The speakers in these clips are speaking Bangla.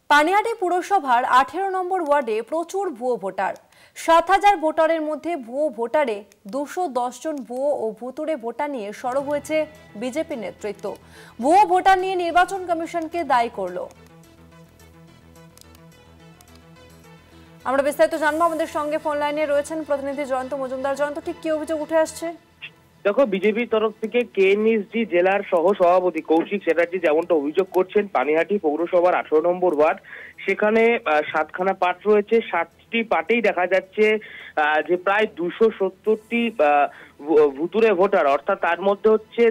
পানিহাটি পুরসভার 18 নম্বর ওয়ার্ডে প্রচুর ভুয়ো ভোটার। 7,000 ভোটারের মধ্যে ভুয়ো ভোটারে 210 জন ভুয়ো ও ভুতুড়ে ভোটার নিয়ে সরব হয়েছে বিজেপি নেতৃত্ব। ভুয়ো ভোটার নিয়ে নির্বাচন কমিশনকে দায়ী করল। আমরা বিস্তারিত জানবো, আমাদের সঙ্গে ফোন লাইনে রয়েছেন প্রতিনিধি জয়ন্ত মজুমদার। জয়ন্ত, ঠিক কি অভিযোগ উঠে আসছে? দেখো, বিজেপির তরফ থেকে কেএনএসজি জেলার সহ সভাপতি কৌশিক চ্যাটার্জি যেমনটা অভিযোগ করছেন, পানিহাটি পৌরসভার 18 নম্বর ওয়ার্ড, সেখানে 7খানা পাট রয়েছে। 7টি পাটেই দেখা যাচ্ছে যে প্রায় 270টি ভুতুরে ভোটার, অর্থাৎ তার মধ্যে হচ্ছে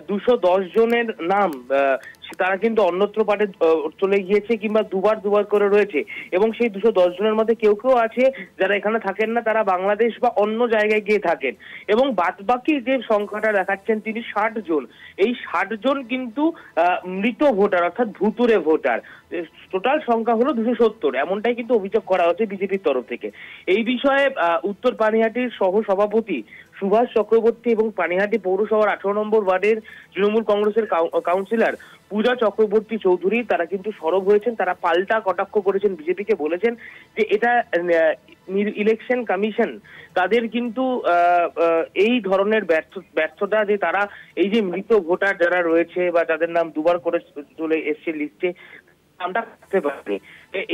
210 জনের নাম তারা কিন্তু অন্যত্র পাটে চলে গিয়েছে কিংবা দুবার করে রয়েছে। এবং সেই 210 জনের মধ্যে কেউ আছে যারা এখানে থাকেন না, তারা বাংলাদেশ বা অন্য জায়গায় গিয়ে থাকেন। এবং বাদবাকি যে সংখ্যাটা দেখাচ্ছেন তিনি 60 জন। এই 60 জন কিন্তু মৃত ভোটার, অর্থাৎ ভুতুরে ভোটার। টোটাল সংখ্যা হলো 270, এমনটাই কিন্তু অভিযোগ করা হচ্ছে বিজেপির তরফ থেকে। এই বিষয়ে উত্তর পানিহাটির সহ সভাপতি সুভাষ চক্রবর্তী এবং পানিহাটি পৌরসভার 18 নম্বর ওয়ার্ডের তৃণমূল কংগ্রেসের কাউন্সিলর পূজা চক্রবর্তী চৌধুরী তারা কিন্তু সরব হয়েছেন। তারা পাল্টা কটাক্ষ করেছেন বিজেপিকে, বলেছেন যে এটা ইলেকশন কমিশন তাদের কিন্তু এই ধরনের ব্যর্থতা, যে তারা এই যে মৃত ভোটার যারা রয়েছে বা যাদের নাম দুবার করে চলে এসছে লিস্টে, নামটা করতে পারেনি,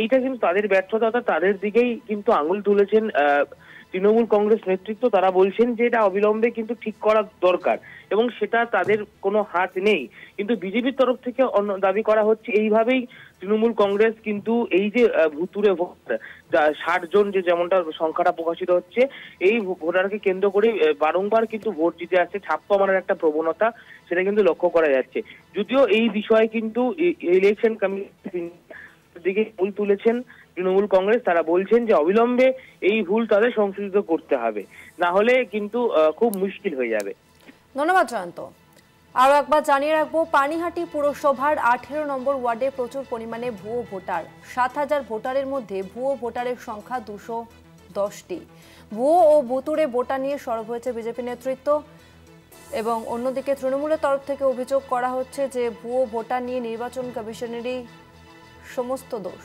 এইটা কিন্তু তাদের ব্যর্থতা। তাদের দিকেই কিন্তু আঙুল তুলেছেন তৃণমূল কংগ্রেস নেতৃত্ব। তারা বলছেন যে এটা অবিলম্বে কিন্তু ঠিক করা দরকার এবং সেটা তাদের কোনো হাত নেই। কিন্তু বিজেপির তরফ থেকে দাবি করা হচ্ছে এইভাবেই তৃণমূল কংগ্রেস কিন্তু এই যে ভুতুরে ভোটার 60 জন যে যেমনটা সংখ্যাটা প্রকাশিত হচ্ছে, এই ভোটারকে কেন্দ্র করে বারংবার কিন্তু ভোট জিতে আসছে, ছাপ্পা মারার একটা প্রবণতা সেটা কিন্তু লক্ষ্য করা যাচ্ছে। যদিও এই বিষয়ে কিন্তু ইলেকশন কমিশন দিকে ভুল তুলেছেন তৃণমূল কংগ্রেস। তারা বলছেন যে অবিলম্বে এই ভুল তাদের সংশোধিত করতে হবে, না হলে কিন্তু খুব মুশকিল হয়ে যাবে। ধন্যবাদ জয়ন্ত। আরো একবার জানিয়ে রাখবো, পানিহাটি পুরসভার 18 নম্বর ওয়ার্ডে প্রচুর পরিমাণে ভুয়ো ভোটার। 7,000 ভোটারের মধ্যে ভুয়ো ভোটারের সংখ্যা 210টি। ভুয়ো ও ভুতুড়ে ভোটার নিয়ে সরব হয়েছে বিজেপি নেতৃত্ব। এবং অন্যদিকে তৃণমূলের তরফ থেকে অভিযোগ করা হচ্ছে যে ভুয়ো ভোটার নিয়ে নির্বাচন কমিশনেরই সমস্ত দোষ।